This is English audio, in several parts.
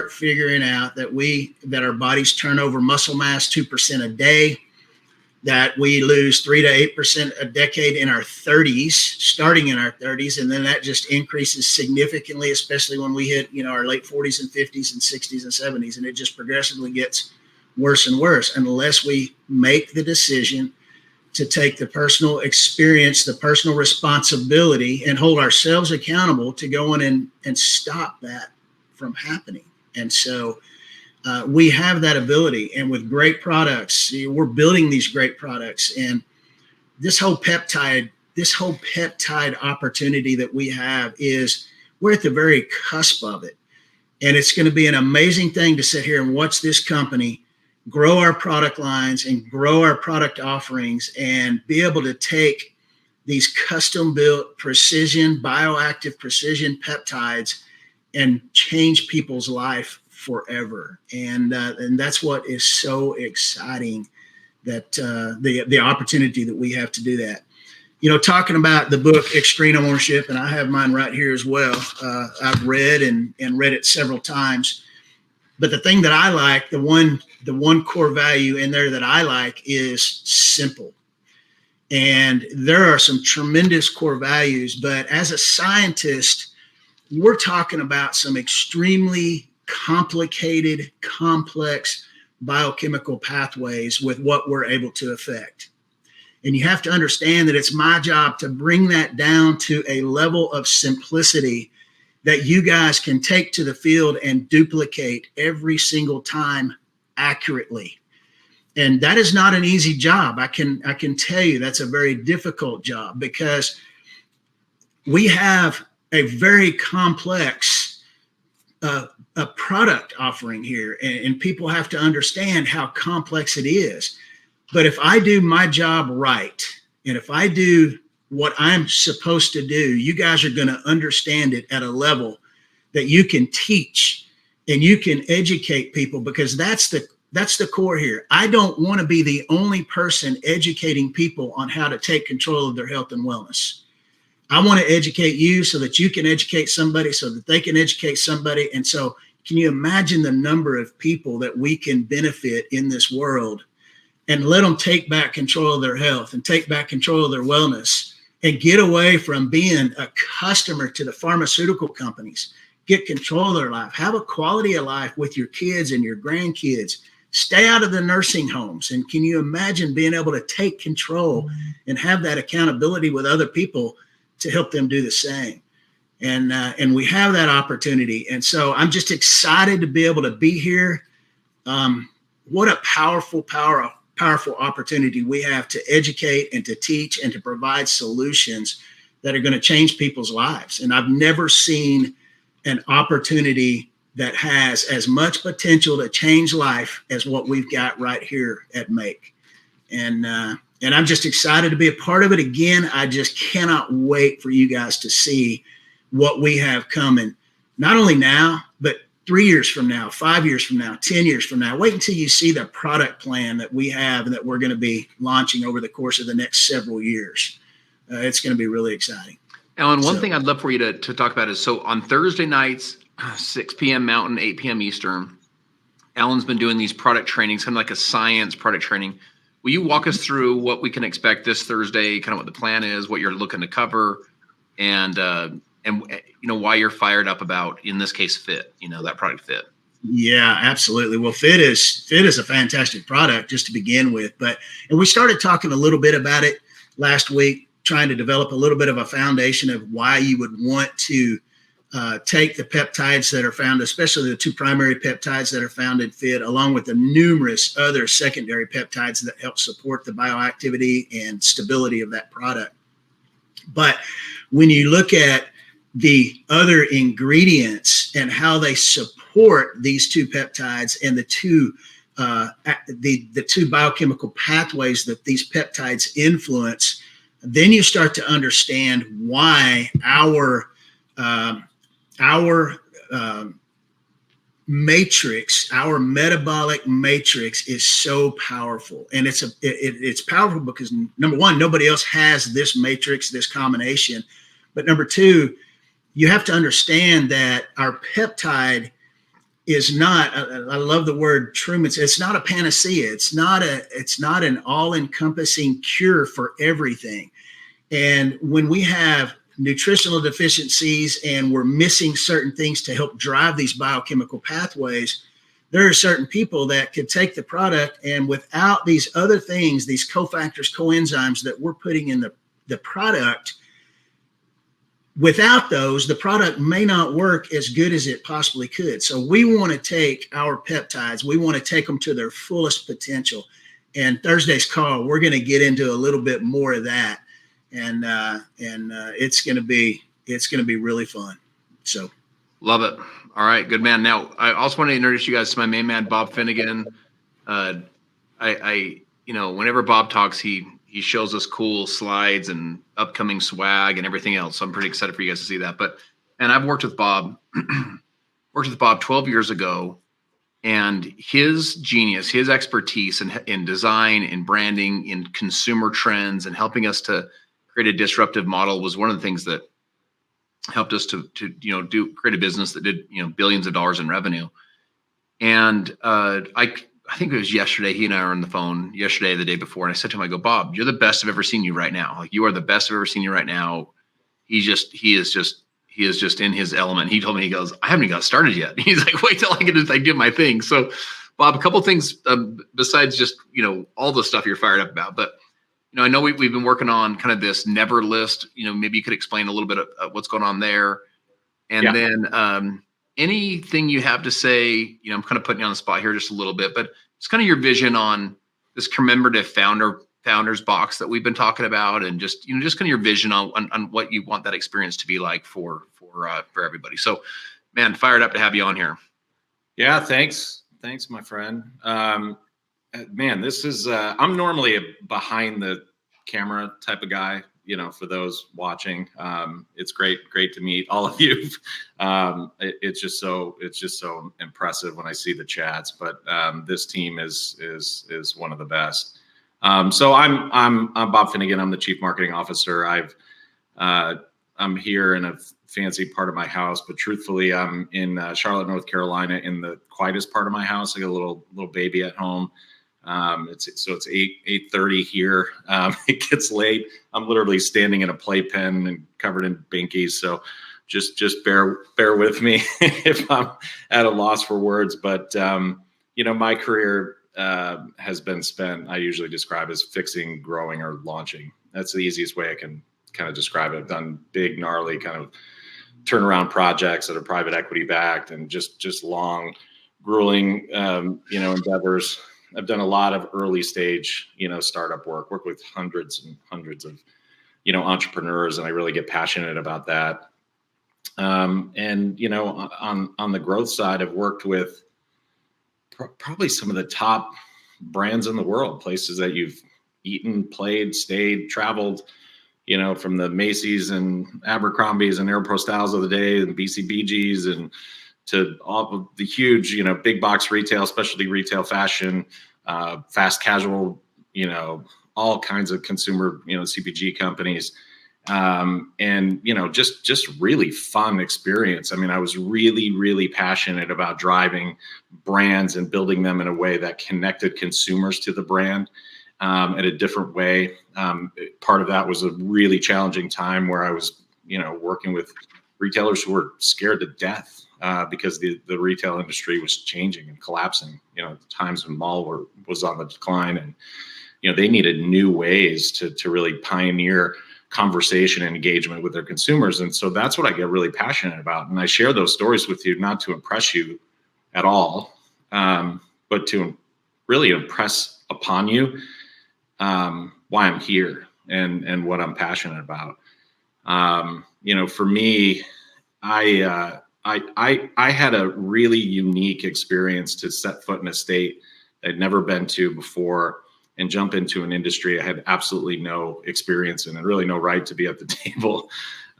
start figuring out that our bodies turn over muscle mass 2% a day, that we lose 3 to 8% a decade in our 30s, starting in our 30s, and then that just increases significantly, especially when we hit, our late 40s and 50s and 60s and 70s, and it just progressively gets worse and worse unless we make the decision to take the personal experience, the personal responsibility, and hold ourselves accountable to go in and stop that from happening. And so we have that ability, and with great products, we're building these great products, and this whole peptide opportunity that we have we're at the very cusp of it. And it's going to be an amazing thing to sit here and watch this company grow our product lines and grow our product offerings and be able to take these custom built bioactive precision peptides and change people's life forever. And that's what is so exciting, that the opportunity that we have to do that. Talking about the book Extreme Ownership, and I have mine right here as well. I've read and read it several times. But the thing that I like, the one core value in there that I like is simple. And there are some tremendous core values, but as a scientist, we're talking about some extremely complicated, complex biochemical pathways with what we're able to affect. And you have to understand that it's my job to bring that down to a level of simplicity that you guys can take to the field and duplicate every single time accurately. And that is not an easy job. I can tell you that's a very difficult job, because we have a very complex a product offering here, and people have to understand how complex it is. But if I do my job right, and if I do what I'm supposed to do, you guys are going to understand it at a level that you can teach and you can educate people, because that's the core here. I don't want to be the only person educating people on how to take control of their health and wellness. I want to educate you so that you can educate somebody, so that they can educate somebody. And so can you imagine the number of people that we can benefit in this world, and let them take back control of their health and take back control of their wellness, and get away from being a customer to the pharmaceutical companies, get control of their life, have a quality of life with your kids and your grandkids, stay out of the nursing homes. And can you imagine being able to take control and have that accountability with other people to help them do the same? And we have that opportunity. And so I'm just excited to be able to be here. What a powerful opportunity we have to educate and to teach and to provide solutions that are going to change people's lives. And I've never seen an opportunity that has as much potential to change life as what we've got right here at Make. And I'm just excited to be a part of it. Again, I just cannot wait for you guys to see what we have coming, not only now, but 3 years from now, 5 years from now, 10 years from now. Wait until you see the product plan that we have and that we're going to be launching over the course of the next several years. It's going to be really exciting. Alan, one thing I'd love for you to talk about is, so on Thursday nights, 6 p.m. Mountain, 8 p.m. Eastern, Alan's been doing these product trainings, kind of like a science product training. Will you walk us through what we can expect this Thursday, kind of what the plan is, what you're looking to cover, and why you're fired up about, in this case, Fit, that product Fit? Yeah, absolutely. Well, Fit is a fantastic product just to begin with, and we started talking a little bit about it last week, trying to develop a little bit of a foundation of why you would want to take the peptides that are found, especially the two primary peptides that are found in Fit, along with the numerous other secondary peptides that help support the bioactivity and stability of that product. But when you look at the other ingredients and how they support these two peptides and the two biochemical pathways that these peptides influence, then you start to understand why our matrix, our metabolic matrix, is so powerful. And it's powerful because, number one, nobody else has this matrix, this combination. But number two, you have to understand that our peptide is not, I love the word Truman's, it's not a panacea. It's not an all-encompassing cure for everything. And when we have nutritional deficiencies and we're missing certain things to help drive these biochemical pathways, there are certain people that could take the product, and without these other things, these cofactors, coenzymes that we're putting in the product, without those, the product may not work as good as it possibly could. So we want to take our peptides, we want to take them to their fullest potential. And Thursday's call, we're going to get into a little bit more of that. And it's going to be really fun. So love it. All right, good man. Now I also want to introduce you guys to my main man, Bob Finnegan. Whenever Bob talks, he shows us cool slides and upcoming swag and everything else. So I'm pretty excited for you guys to see that. And I've worked with Bob 12 years ago, and his genius, his expertise in design, in branding, in consumer trends, and helping us to create a disruptive model was one of the things that helped us to create a business that did billions of dollars in revenue. And I think it was yesterday, he and I were on the phone yesterday, the day before, and I said to him, I go, Bob, you're the best I've ever seen you right now. Like, you are the best I've ever seen you right now. He is just in his element. He told me, he goes, I haven't even got started yet. He's like, wait till I get to do my thing. So Bob, a couple of things besides just, all the stuff you're fired up about, but I know we've been working on kind of this never list. Maybe you could explain a little bit of what's going on there. And then anything you have to say, I'm kind of putting you on the spot here just a little bit, but it's kind of your vision on this commemorative founders box that we've been talking about, and just kind of your vision on what you want that experience to be like for everybody. So, man, fired up to have you on here. Yeah, thanks, my friend. Man, this is I'm normally a behind the camera type of guy, for those watching. It's great to meet all of you. It's just so impressive when I see the chats, but this team is one of the best. So I'm Bob Finnegan. I'm the Chief Marketing Officer. I'm here in a fancy part of my house, but truthfully, I'm in Charlotte, North Carolina, in the quietest part of my house. I got a little baby at home. It's 8:30 here. It gets late. I'm literally standing in a playpen and covered in binkies. So just bear with me if I'm at a loss for words. But my career has been spent, I usually describe as fixing, growing, or launching. That's the easiest way I can kind of describe it. I've done big, gnarly kind of turnaround projects that are private equity backed, and just long, grueling, endeavors. I've done a lot of early stage, startup work with hundreds and hundreds of, entrepreneurs, and I really get passionate about that. On the growth side, I've worked with probably some of the top brands in the world, places that you've eaten, played, stayed, traveled, from the Macy's and Abercrombie's and Aeropostiles of the day, and BCBG's, and to all of the huge, big box retail, specialty retail, fashion, fast casual, all kinds of consumer, CPG companies. And, just really fun experience. I mean, I was really, really passionate about driving brands and building them in a way that connected consumers to the brand in a different way. Part of that was a really challenging time where I was, working with retailers who were scared to death because the retail industry was changing and collapsing. Times when mall was on the decline, and they needed new ways to really pioneer conversation and engagement with their consumers. And so that's what I get really passionate about. And I share those stories with you, not to impress you at all, but to really impress upon you why I'm here and what I'm passionate about. For me, I had a really unique experience to set foot in a state I'd never been to before and jump into an industry I had absolutely no experience in and really no right to be at the table.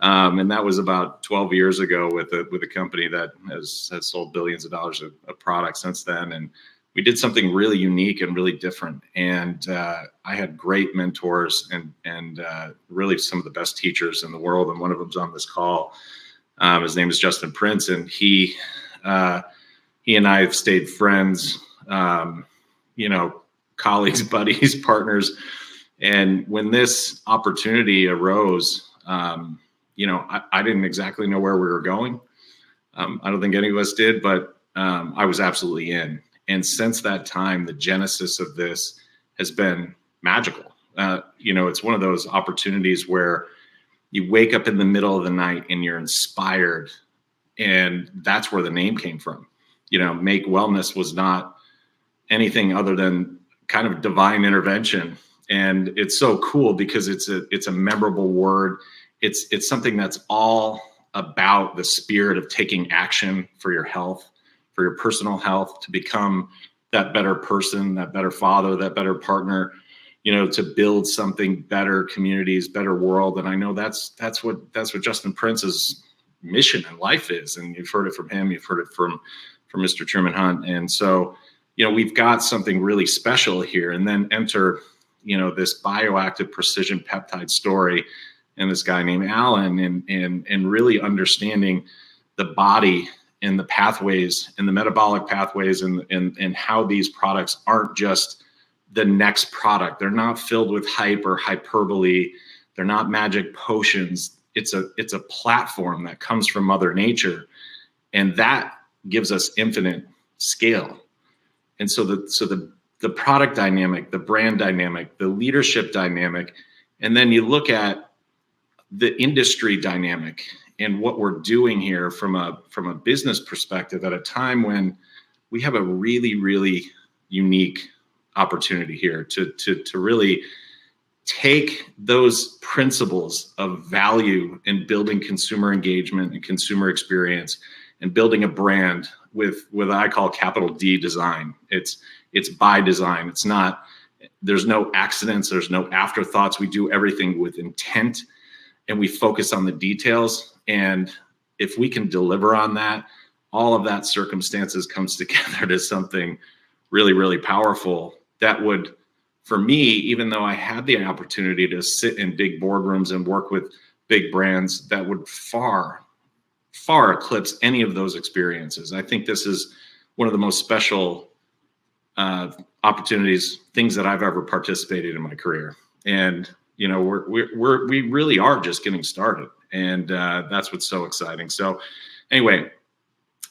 And that was about 12 years ago with a company that has sold billions of dollars of products since then. And we did something really unique and really different. And I had great mentors and really some of the best teachers in the world. And one of them's on this call. His name is Justin Prince, and he he and I have stayed friends, colleagues, buddies, partners. And when this opportunity arose, I didn't exactly know where we were going. I don't think any of us did, but I was absolutely in. And since that time, the genesis of this has been magical. It's one of those opportunities where you wake up in the middle of the night and you're inspired. And that's where the name came from. Make Wellness was not anything other than kind of divine intervention. And it's so cool because it's a memorable word. It's something that's all about the spirit of taking action for your health, for your personal health, to become that better person, that better father, that better partner, to build something better, communities, better world. And I know that's what Justin Prince's mission in life is. And you've heard it from him, you've heard it from Mr. Truman Hunt. And so, we've got something really special here. And then enter, this bioactive precision peptide story and this guy named Alan, and really understanding the body and the pathways and the metabolic pathways and how these products aren't just the next product. They're not filled with hype or hyperbole. They're not magic potions. It's a platform that comes from Mother Nature, and that gives us infinite scale. And so the product dynamic, the brand dynamic, the leadership dynamic, and then you look at the industry dynamic and what we're doing here from a business perspective at a time when we have a really, really unique opportunity here to really take those principles of value in building consumer engagement and consumer experience and building a brand with what I call capital D design. It's by design. There's no accidents. There's no afterthoughts. We do everything with intent, and we focus on the details. And if we can deliver on that, all of that circumstances comes together to something really, really powerful that would, for me, even though I had the opportunity to sit in big boardrooms and work with big brands, that would far, far eclipse any of those experiences. I think this is one of the most special opportunities, things that I've ever participated in my career. And we really are just getting started, and that's what's so exciting. So, anyway,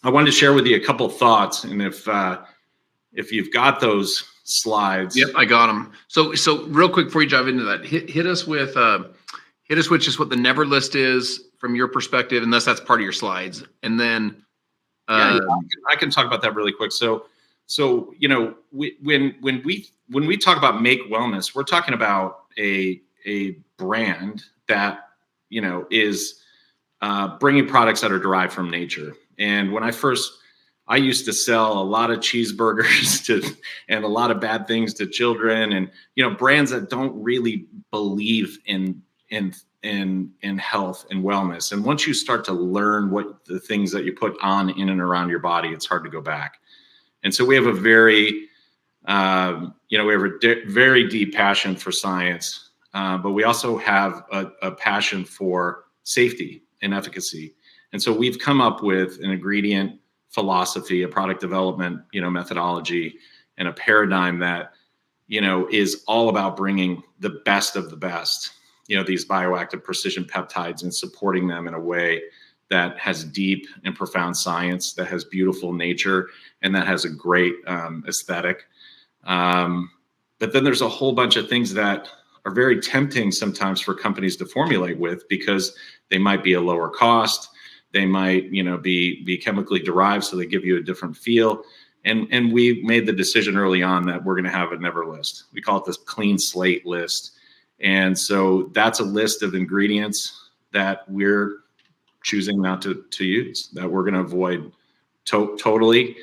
I wanted to share with you a couple of thoughts, and if you've got those slides. Yep, I got them. So real quick before you dive into that, hit us with just what the never list is from your perspective, unless that's part of your slides, and then I can talk about that really quick. So when we talk about Make Wellness, we're talking about a brand that is bringing products that are derived from nature. And when I used to sell a lot of cheeseburgers and a lot of bad things to children, and brands that don't really believe in health and wellness. And once you start to learn what the things that you put on in and around your body, it's hard to go back. And so we have a very very deep passion for science, but we also have a passion for safety and efficacy. And so we've come up with an ingredient philosophy, a product development, methodology, and a paradigm that, is all about bringing the best of the best, these bioactive precision peptides, and supporting them in a way that has deep and profound science, that has beautiful nature, and that has a great aesthetic. But then there's a whole bunch of things that are very tempting sometimes for companies to formulate with, because they might be a lower cost. They might, be chemically derived, so they give you a different feel. And we made the decision early on that we're going to have a never list. We call it this clean slate list. And so that's a list of ingredients that we're choosing not to use, that we're going to avoid totally.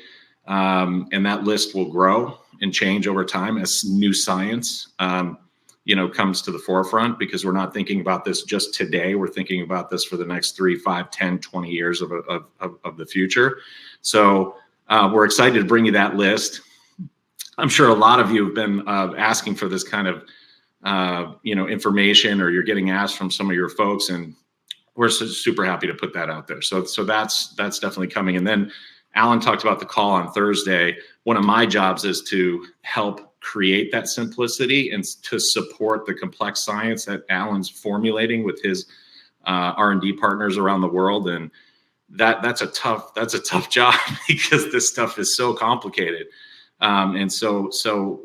And that list will grow and change over time as new science comes to the forefront, because we're not thinking about this just today. We're thinking about this for the next 3, 5, 10, 20 years of the future. So we're excited to bring you that list. I'm sure a lot of you have been asking for this kind of information, or you're getting asked from some of your folks, and we're super happy to put that out there. So that's definitely coming. And then Alan talked about the call on Thursday. One of my jobs is to help create that simplicity and to support the complex science that Alan's formulating with his R&D partners around the world. And that's a tough job because this stuff is so complicated and so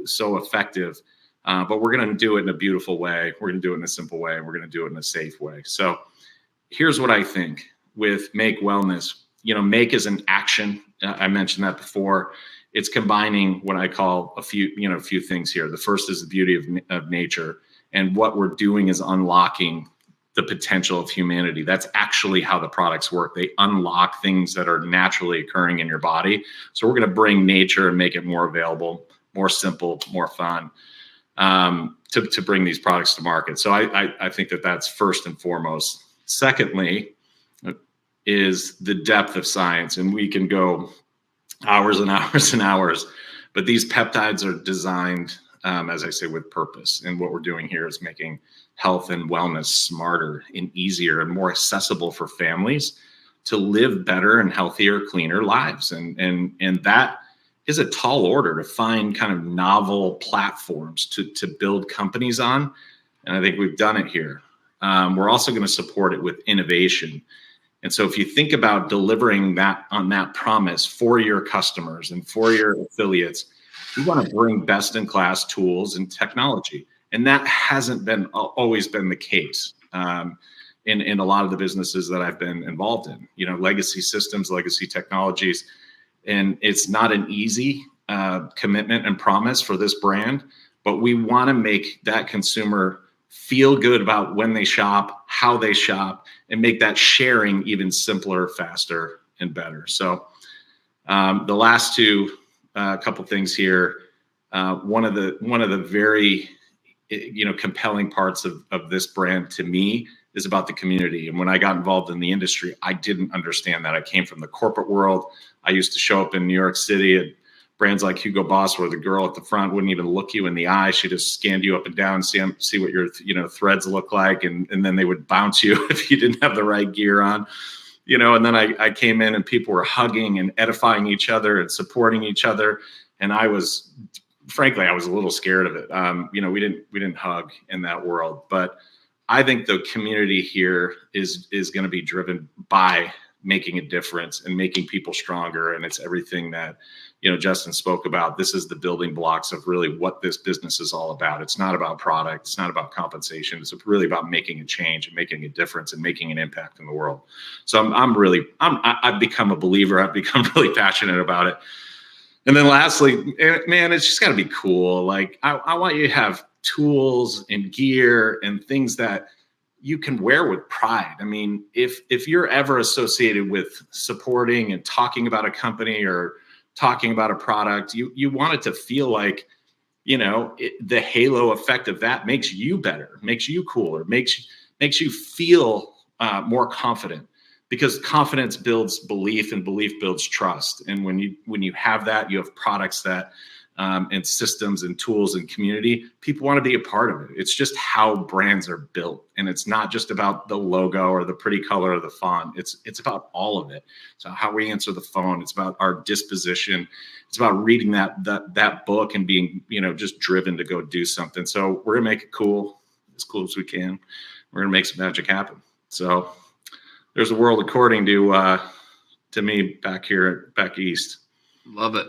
effective. But we're going to do it in a beautiful way. We're going to do it in a simple way. And we're going to do it in a safe way. So here's what I think with Make Wellness. Make is an action. I mentioned that before. It's combining what I call a few things here. The first is the beauty of nature. And what we're doing is unlocking the potential of humanity. That's actually how the products work. They unlock things that are naturally occurring in your body. So we're going to bring nature and make it more available, more simple, more fun to bring these products to market. So I think that that's first and foremost. Secondly, is the depth of science. And we can go hours and hours and hours, but these peptides are designed, as I say, with purpose. And what we're doing here is making health and wellness smarter and easier and more accessible for families to live better and healthier, cleaner lives. And that is a tall order to find kind of novel platforms to build companies on. And I think we've done it here. We're also going to support it with innovation. And so if you think about delivering that on that promise for your customers and for your affiliates, we want to bring best in class tools and technology. And that hasn't always been the case in a lot of the businesses that I've been involved in, legacy systems, legacy technologies. And it's not an easy commitment and promise for this brand, but we want to make that consumer feel good about when they shop, how they shop, and make that sharing even simpler, faster, and better. So the last two couple things here. One of the very compelling parts of this brand to me is about the community. And when I got involved in the industry, I didn't understand that. I came from the corporate world. I used to show up in New York City at brands like Hugo Boss, where the girl at the front wouldn't even look you in the eye. She just scanned you up and down, see what your threads look like, and then they would bounce you if you didn't have the right gear on. And then I came in and people were hugging and edifying each other and supporting each other. And frankly, I was a little scared of it. We didn't hug in that world, but I think the community here is going to be driven by making a difference and making people stronger. And it's everything that, Justin spoke about. This is the building blocks of really what this business is all about. It's not about product. It's not about compensation. It's really about making a change and making a difference and making an impact in the world. So I've become a believer. I've become really passionate about it. And then lastly, man, it's just got to be cool. Like I want you to have tools and gear and things that you can wear with pride. I mean, if you're ever associated with supporting and talking about a company or talking about a product, you want it to feel like, the halo effect of that makes you better, makes you cooler, makes you feel more confident, because confidence builds belief and belief builds trust. And when you have that, you have products that and systems and tools and community, people want to be a part of it. It's just how brands are built. And it's not just about the logo or the pretty color of the font. It's about all of it. So how we answer the phone, it's about our disposition. It's about reading that book and being, just driven to go do something. So we're going to make it cool, as cool as we can. We're going to make some magic happen. So there's a world according to me back east. Love it.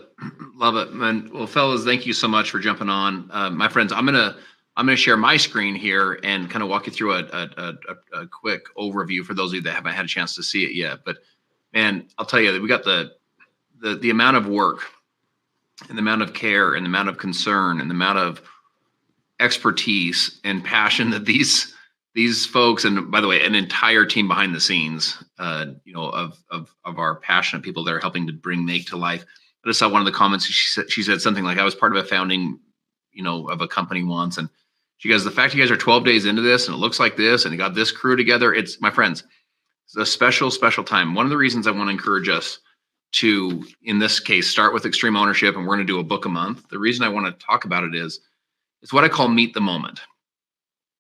Love it, man. Well, fellas, thank you so much for jumping on. My friends, I'm gonna share my screen here and kind of walk you through a quick overview for those of you that haven't had a chance to see it yet. But man, I'll tell you that we got the amount of work and the amount of care and the amount of concern and the amount of expertise and passion that these folks, and by the way, an entire team behind the scenes, of our passionate people that are helping to bring Make to life. I just saw one of the comments. She said something like, I was part of a founding, of a company once. And she goes, the fact you guys are 12 days into this and it looks like this and you got this crew together, it's, my friends, it's a special, special time. One of the reasons I want to encourage us to, in this case, start with extreme ownership, and we're going to do a book a month. The reason I want to talk about it is it's what I call meet the moment.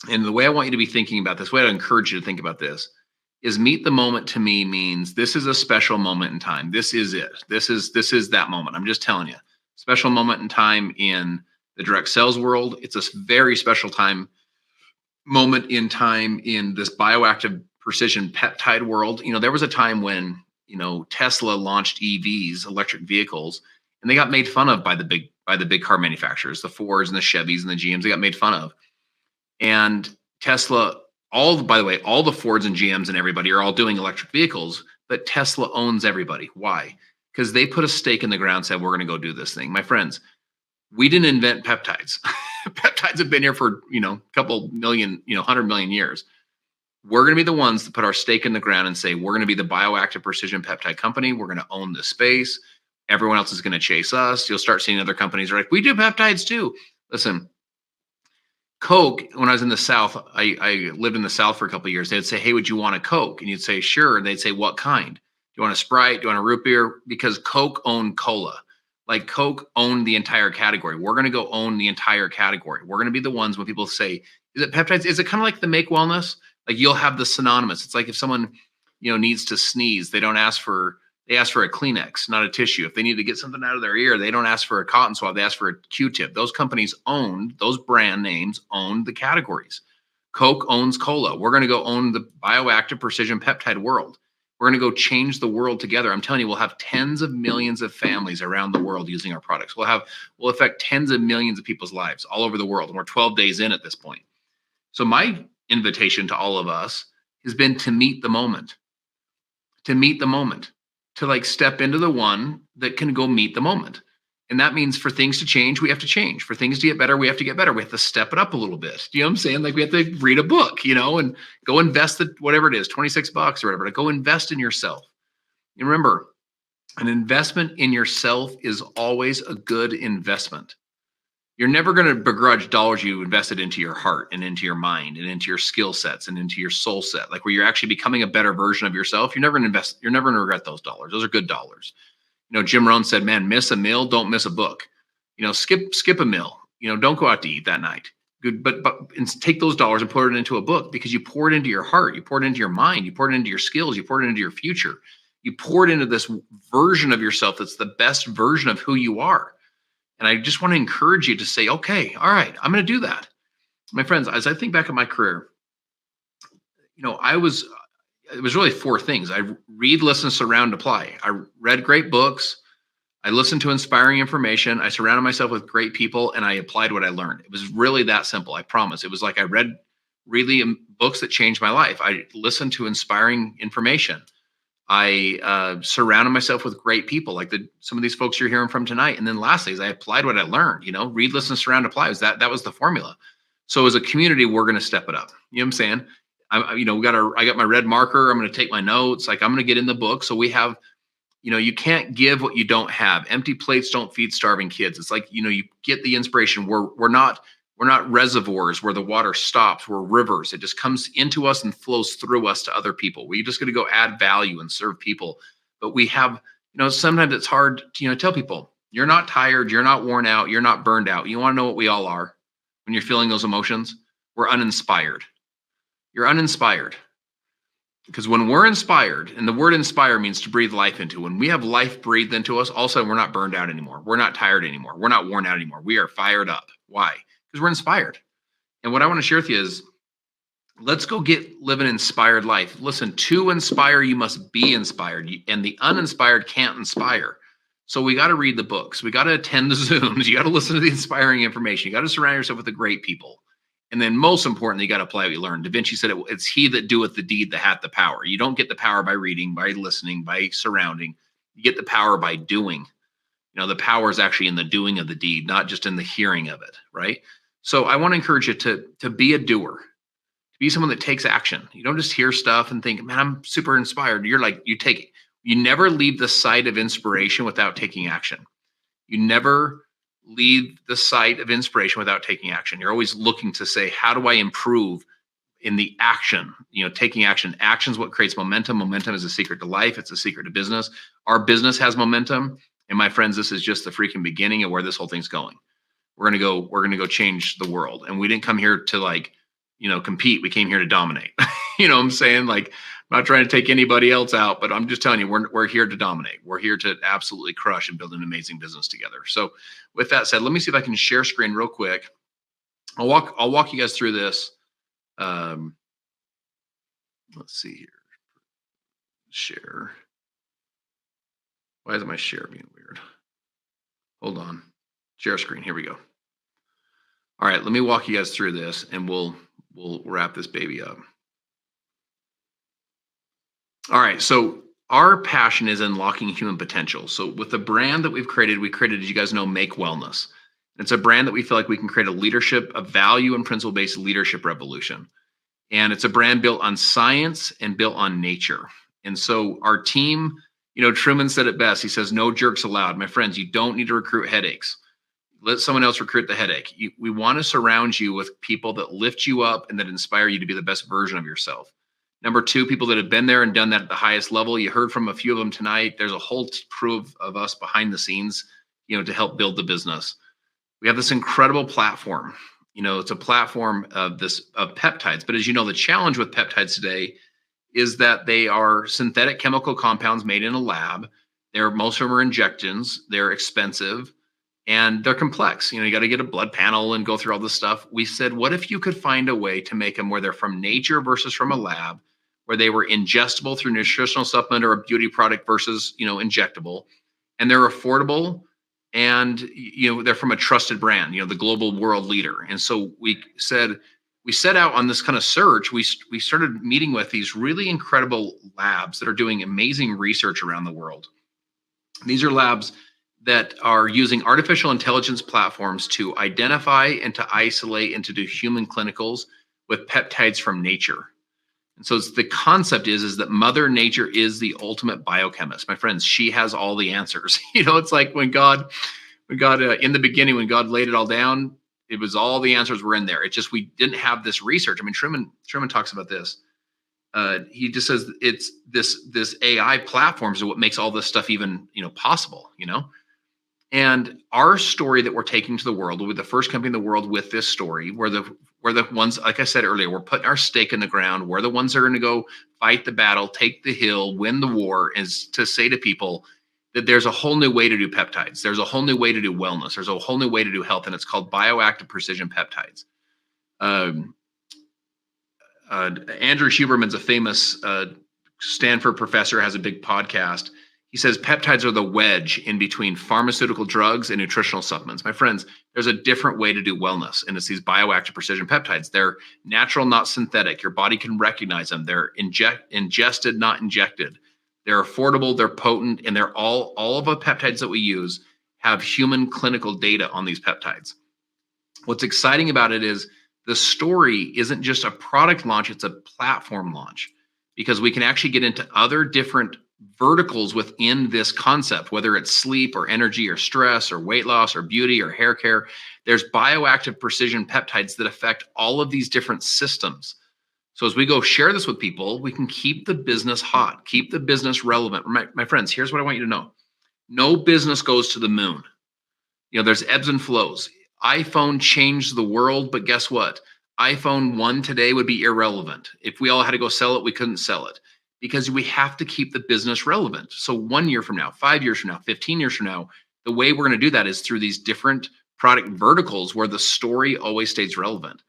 And the way I want you to be thinking about this, the way I encourage you to think about this is meet the moment to me means this is a special moment in time. This is it. This is that moment. I'm just telling you. Special moment in time in the direct sales world. It's a very special moment in time in this bioactive precision peptide world. There was a time when, Tesla launched EVs, electric vehicles, and they got made fun of by the big car manufacturers, the Fords and the Chevys and the GMs. They got made fun of. And Tesla, by the way, all the Fords and GMs and everybody are all doing electric vehicles, but Tesla owns everybody. Why? Because they put a stake in the ground, said, we're going to go do this thing. My friends, we didn't invent peptides. Peptides have been here for, a couple million, 100 million years. We're going to be the ones that put our stake in the ground and say, we're going to be the bioactive precision peptide company. We're going to own this space. Everyone else is going to chase us. You'll start seeing other companies are like, we do peptides too. Listen, Coke, when I was in the South, I lived in the South for a couple of years. They'd say, hey, would you want a Coke? And you'd say, sure. And they'd say, what kind? Do you want a Sprite? Do you want a root beer? Because Coke owned cola. Like Coke owned the entire category. We're going to go own the entire category. We're going to be the ones when people say, is it peptides? Is it kind of like the Make Wellness? Like you'll have the synonymous. It's like if someone, needs to sneeze, they ask for a Kleenex, not a tissue. If they need to get something out of their ear, they don't ask for a cotton swab. They ask for a Q-tip. Those companies those brand names own the categories. Coke owns cola. We're going to go own the bioactive precision peptide world. We're going to go change the world together. I'm telling you, we'll have tens of millions of families around the world using our products. We'll affect tens of millions of people's lives all over the world. And we're 12 days in at this point. So my invitation to all of us has been to meet the moment, to like step into the one that can go meet the moment. And that means for things to change, we have to change. For things to get better, we have to get better. We have to step it up a little bit. You know what I'm saying? Like we have to read a book, and go invest whatever it is, $26 or whatever, to go invest in yourself. And remember, an investment in yourself is always a good investment. You're never going to begrudge dollars you invested into your heart and into your mind and into your skill sets and into your soul set, like where you're actually becoming a better version of yourself. You're never going to regret those dollars. Those are good dollars. Jim Rohn said, man, miss a meal, don't miss a book. Skip a meal. Don't go out to eat that night. Good, but take those dollars and put it into a book because you pour it into your heart, you pour it into your mind, you pour it into your skills, you pour it into your future. You pour it into this version of yourself that's the best version of who you are. And I just want to encourage you to say, okay, all right, I'm going to do that. My friends, as I think back at my career, it was really 4 things. I read, listen, surround, apply. I read great books. I listened to inspiring information. I surrounded myself with great people and I applied what I learned. It was really that simple. I promise. It was like I read really books that changed my life. I listened to inspiring information. I surrounded myself with great people, like some of these folks you're hearing from tonight. And then lastly, is I applied what I learned. Read, listen, surround, apply. That was the formula. So as a community, we're going to step it up. You know what I'm saying? I got my red marker. I'm going to take my notes. Like I'm going to get in the book. So we have, you can't give what you don't have. Empty plates don't feed starving kids. It's like, you get the inspiration. We're not reservoirs where the water stops. We're rivers. It just comes into us and flows through us to other people. We're just going to go add value and serve people. But we have, sometimes it's hard to, tell people you're not tired. You're not worn out. You're not burned out. You want to know what we all are when you're feeling those emotions? We're uninspired. You're uninspired. Because when we're inspired, and the word inspire means to breathe life into, when we have life breathed into us, all of a sudden we're not burned out anymore. We're not tired anymore. We're not worn out anymore. We are fired up. Why? Because we're inspired. And what I want to share with you is, let's go live an inspired life. Listen, to inspire, you must be inspired. And the uninspired can't inspire. So we got to read the books. We got to attend the Zooms. You got to listen to the inspiring information. You got to surround yourself with the great people. And then most importantly, you got to apply what you learn. Da Vinci said it's he that doeth the deed that hath the power. You don't get the power by reading, by listening, by surrounding. You get the power by doing. The power is actually in the doing of the deed, not just in the hearing of it, right? So I want to encourage you to be a doer, to be someone that takes action. You don't just hear stuff and think, man, I'm super inspired. You're like, you take it. You never leave the site of inspiration without taking action. You never leave the site of inspiration without taking action. You're always looking to say, how do I improve in the action? Taking action. Action is what creates momentum. Momentum is a secret to life. It's a secret to business. Our business has momentum. And my friends, this is just the freaking beginning of where this whole thing's going. We're going to go change the world. And we didn't come here to compete. We came here to dominate. You know what I'm saying? Like not trying to take anybody else out, but I'm just telling you, we're here to dominate. We're here to absolutely crush and build an amazing business together. So with that said, let me see if I can share screen real quick. I'll walk you guys through this. Let's see here. Share. Why is my share being weird? Hold on. Share screen. Here we go. All right, let me walk you guys through this, and we'll wrap this baby up. All right, so our passion is unlocking human potential. So with the brand that we created, as you guys know, Make Wellness. It's a brand that we feel like we can create a value and principle-based leadership revolution. And it's a brand built on science and built on nature. And so our team, Truman said it best. He says, no jerks allowed. My friends, you don't need to recruit headaches. Let someone else recruit the headache. We want to surround you with people that lift you up and that inspire you to be the best version of yourself. Number two, people that have been there and done that at the highest level. You heard from a few of them tonight. There's a whole crew of us behind the scenes, to help build the business. We have this incredible platform. It's a platform of peptides. But as you know, the challenge with peptides today is that they are synthetic chemical compounds made in a lab. Most of them are injections. They're expensive. And they're complex. You got to get a blood panel and go through all this stuff. We said, what if you could find a way to make them where they're from nature versus from a lab, where they were ingestible through nutritional supplement or a beauty product versus, injectable, and they're affordable, and they're from a trusted brand, the global world leader. And so we set out on this kind of search. We started meeting with these really incredible labs that are doing amazing research around the world. These are labs that are using artificial intelligence platforms to identify and to isolate and to do human clinicals with peptides from nature. And so the concept is that Mother Nature is the ultimate biochemist. My friends, she has all the answers. It's like when God in the beginning, when God laid it all down, it was all the answers were in there. It's just we didn't have this research. I mean, Truman talks about this. He just says it's this AI platforms are what makes all this stuff even possible. And our story that we're taking to the world, we'll be the first company in the world with this story. We're the ones, like I said earlier, we're putting our stake in the ground. We're the ones that are going to go fight the battle, take the hill, win the war, is to say to people that there's a whole new way to do peptides. There's a whole new way to do wellness. There's a whole new way to do health, and it's called Bioactive Precision Peptides. Andrew Huberman's a famous Stanford professor, has a big podcast. He says peptides are the wedge in between pharmaceutical drugs and nutritional supplements. My friends, there's a different way to do wellness, and it's these bioactive precision peptides. They're natural, not synthetic. Your body can recognize them. They're ingested, not injected. They're affordable, they're potent, and they're all of the peptides that we use have human clinical data on these peptides. What's exciting about it is the story isn't just a product launch, it's a platform launch, because we can actually get into other different verticals within this concept, whether it's sleep or energy or stress or weight loss or beauty or hair care. There's bioactive precision peptides that affect all of these different systems. So as we go share this with people, we can keep the business hot, keep the business relevant. My friends, here's what I want you to know. No business goes to the moon. There's ebbs and flows. iPhone changed the world, but guess what? iPhone 1 today would be irrelevant. If we all had to go sell it, we couldn't sell it, because we have to keep the business relevant. So 1 year from now, 5 years from now, 15 years from now, the way we're going to do that is through these different product verticals where the story always stays relevant.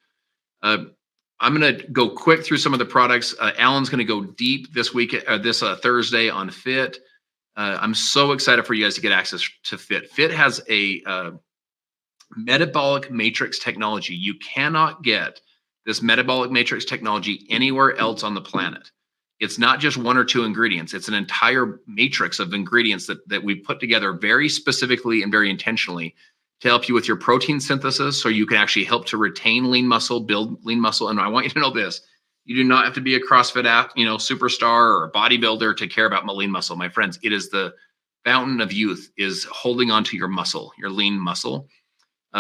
I'm going to go quick through some of the products. Alan's going to go deep this week, this Thursday on Fit. I'm so excited for you guys to get access to Fit. Fit has a metabolic matrix technology. You cannot get this metabolic matrix technology anywhere else on the planet. It's not just one or two ingredients. It's an entire matrix of ingredients that we put together very specifically and very intentionally to help you with your protein synthesis, so you can actually help to retain lean muscle, build lean muscle. And I want you to know this: you do not have to be a CrossFit superstar or a bodybuilder to care about lean muscle. My friends, it is the fountain of youth, is holding onto your muscle, your lean muscle.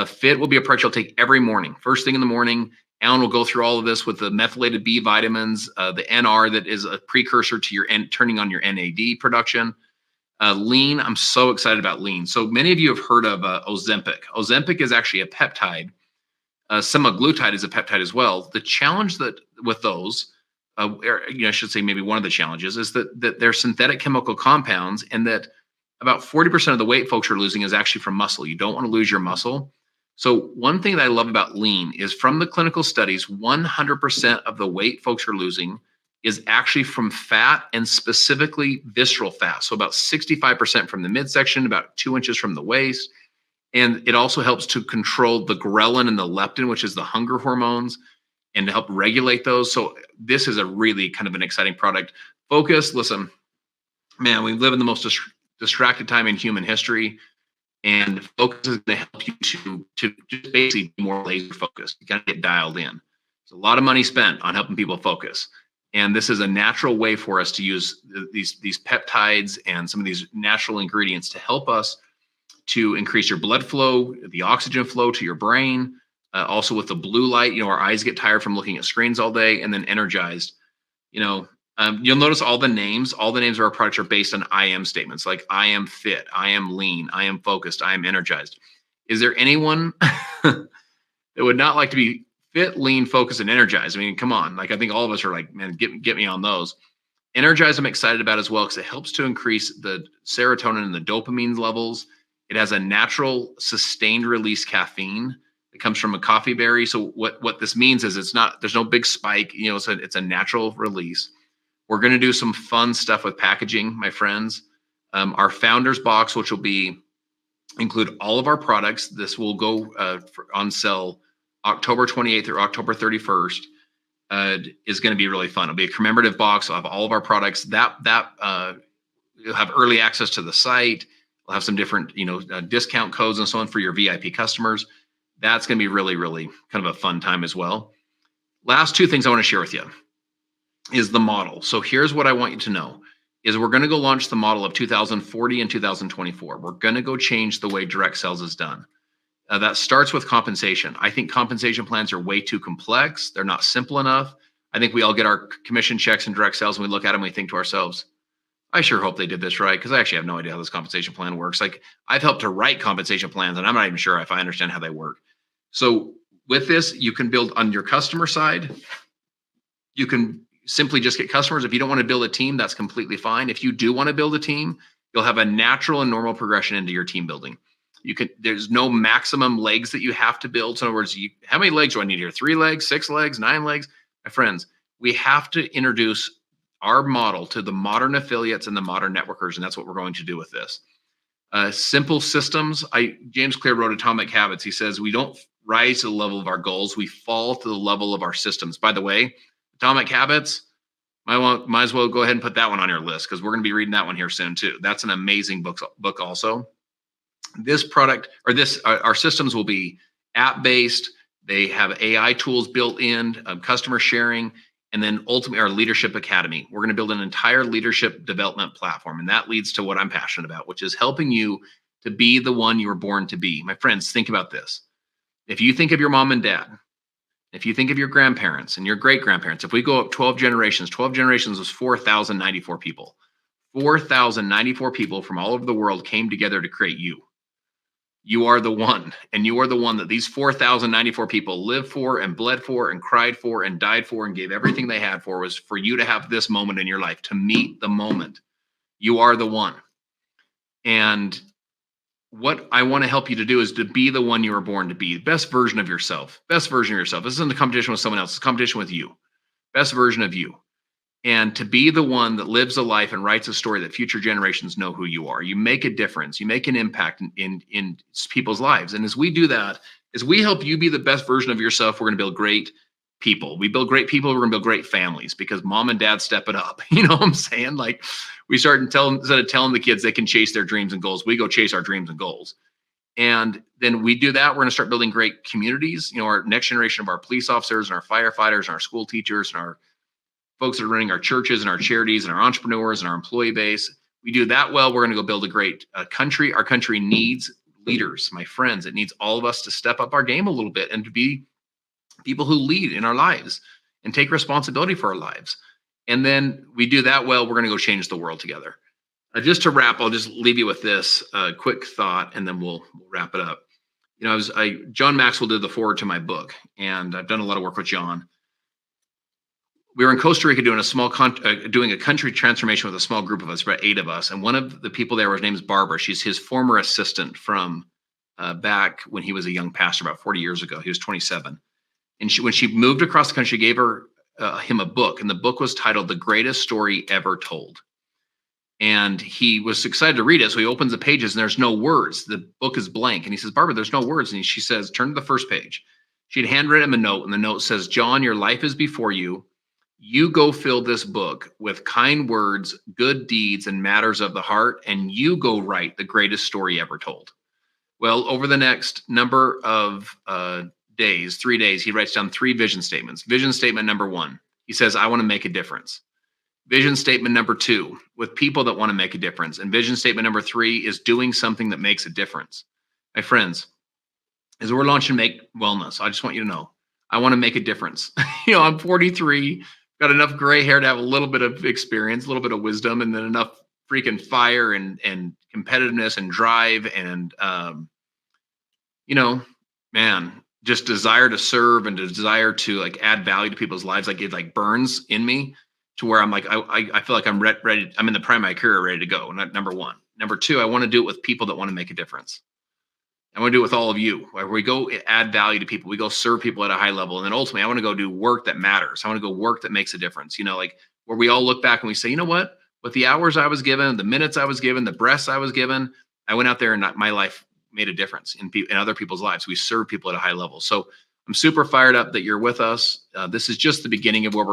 Fit will be a product you'll take every morning. First thing in the morning, Alan will go through all of this with the methylated B vitamins, the NR that is a precursor to your turning on your NAD production. Lean, I'm so excited about lean. So many of you have heard of Ozempic. Ozempic is actually a peptide. Semaglutide is a peptide as well. The challenge with those I should say maybe one of the challenges is that they're synthetic chemical compounds, and that about 40% of the weight folks are losing is actually from muscle. You don't want to lose your muscle. So one thing that I love about lean is from the clinical studies, 100% of the weight folks are losing is actually from fat, and specifically visceral fat. So about 65% from the midsection, about 2 inches from the waist. And it also helps to control the ghrelin and the leptin, which is the hunger hormones, and to help regulate those. So this is a really kind of an exciting product. Focus, listen, man, we live in the most distracted time in human history, and focus is going to help you to just basically be more laser focused. You got to get dialed in. There's a lot of money spent on helping people focus, and this is a natural way for us to use these peptides and some of these natural ingredients to help us to increase your blood flow, the oxygen flow to your brain. Also with the blue light, our eyes get tired from looking at screens all day, and then energized. You'll notice all the names of our products are based on I am statements, like I am fit, I am lean, I am focused, I am energized. Is there anyone that would not like to be fit, lean, focused, and energized? I mean, come on. Like, I think all of us are like, man, get me on those. Energized, I'm excited about as well, because it helps to increase the serotonin and the dopamine levels. It has a natural sustained release caffeine. It comes from a coffee berry. So what this means is there's no big spike. It's a natural release. We're going to do some fun stuff with packaging, my friends. Our founders box, which will include all of our products. This will go on sale October 28th or October 31st. Is going to be really fun. It'll be a commemorative box of all of our products. You'll have early access to the site. We'll have some different, discount codes and so on for your VIP customers. That's going to be really, really kind of a fun time as well. Last two things I want to share with you is the model. So here's what I want you to know is we're going to go launch the model of 2040 and 2024. We're going to go change the way direct sales is done. That starts with compensation. I think compensation plans are way too complex. They're not simple enough. I think we all get our commission checks in direct sales and we look at them and we think to ourselves, I sure hope they did this right, because I actually have no idea how this compensation plan works. Like, I've helped to write compensation plans and I'm not even sure if I understand how they work. So with this, you can build on your customer side. You can simply just get customers. If you don't want to build a team, that's completely fine. If you do want to build a team, you'll have a natural and normal progression into your team building. There's no maximum legs that you have to build. So in other words, how many legs do I need here? 3 legs, 6 legs, 9 legs? My friends, we have to introduce our model to the modern affiliates and the modern networkers, and that's what we're going to do with this. Simple systems. James Clear wrote Atomic Habits. He says, we don't rise to the level of our goals. We fall to the level of our systems. By the way, Atomic Habits, might as well go ahead and put that one on your list, because we're going to be reading that one here soon too. That's an amazing book also. This product, or our systems will be app-based. They have AI tools built in, customer sharing, and then ultimately our Leadership Academy. We're going to build an entire leadership development platform. And that leads to what I'm passionate about, which is helping you to be the one you were born to be. My friends, think about this. If you think of your mom and dad, if you think of your grandparents and your great-grandparents, if we go up 12 generations was 4,094 people. 4,094 people from all over the world came together to create you. You are the one, and you are the one that these 4,094 people lived for and bled for and cried for and died for and gave everything they had for, was for you to have this moment in your life, to meet the moment. You are the one. And what I want to help you to do is to be the one you were born to be, the best version of yourself. Best version of yourself. This isn't a competition with someone else. It's a competition with you. Best version of you. And to be the one that lives a life and writes a story that future generations know who you are. You make a difference. You make an impact in people's lives. And as we do that, as we help you be the best version of yourself, we're going to build great people. We build great people. We're going to build great families, because mom and dad step it up. You know what I'm saying? Like, we start and instead of telling the kids they can chase their dreams and goals, we go chase our dreams and goals. And then we do that. We're going to start building great communities. Our next generation of our police officers and our firefighters and our school teachers and our folks that are running our churches and our charities and our entrepreneurs and our employee base. We do that well, we're going to go build a great country. Our country needs leaders, my friends. It needs all of us to step up our game a little bit and to be people who lead in our lives and take responsibility for our lives. And then we do that well, we're going to go change the world together. Just to wrap, I'll just leave you with this quick thought, and then we'll wrap it up. John Maxwell did the foreword to my book, and I've done a lot of work with John. we were in Costa Rica doing a country transformation with a small group of us, about 8 of us. And one of the people there, her name is Barbara. She's his former assistant from back when he was a young pastor about 40 years ago. He was 27. And when she moved across the country, gave him a book. And the book was titled The Greatest Story Ever Told. And he was excited to read it. So he opens the pages and there's no words. The book is blank. And he says, Barbara, there's no words. And she says, turn to the first page. She'd handwritten him a note, and the note says, John, your life is before you. You go fill this book with kind words, good deeds, and matters of the heart, and you go write the greatest story ever told. Well, over the next number of days, 3 days, he writes down 3 vision statements. Vision statement number 1, he says, I want to make a difference. Vision statement number 2, with people that want to make a difference. And vision statement number 3 is doing something that makes a difference. My friends, as we're launching Make Wellness, I just want you to know, I want to make a difference. I'm 43, got enough gray hair to have a little bit of experience, a little bit of wisdom, and then enough freaking fire and competitiveness and drive and, just desire to serve and desire to like add value to people's lives. Like it like burns in me to where I'm like, I feel like I'm ready. I'm in the prime of my career, ready to go. Number 1. Number 2, I want to do it with people that want to make a difference. I want to do it with all of you, where we go add value to people. We go serve people at a high level. And then ultimately, I want to go do work that matters. I want to go work that makes a difference. Like where we all look back and we say, you know what? With the hours I was given, the minutes I was given, the breaths I was given, I went out there and my life made a difference in other people's lives. We serve people at a high level. So I'm super fired up that you're with us. This is just the beginning of where we're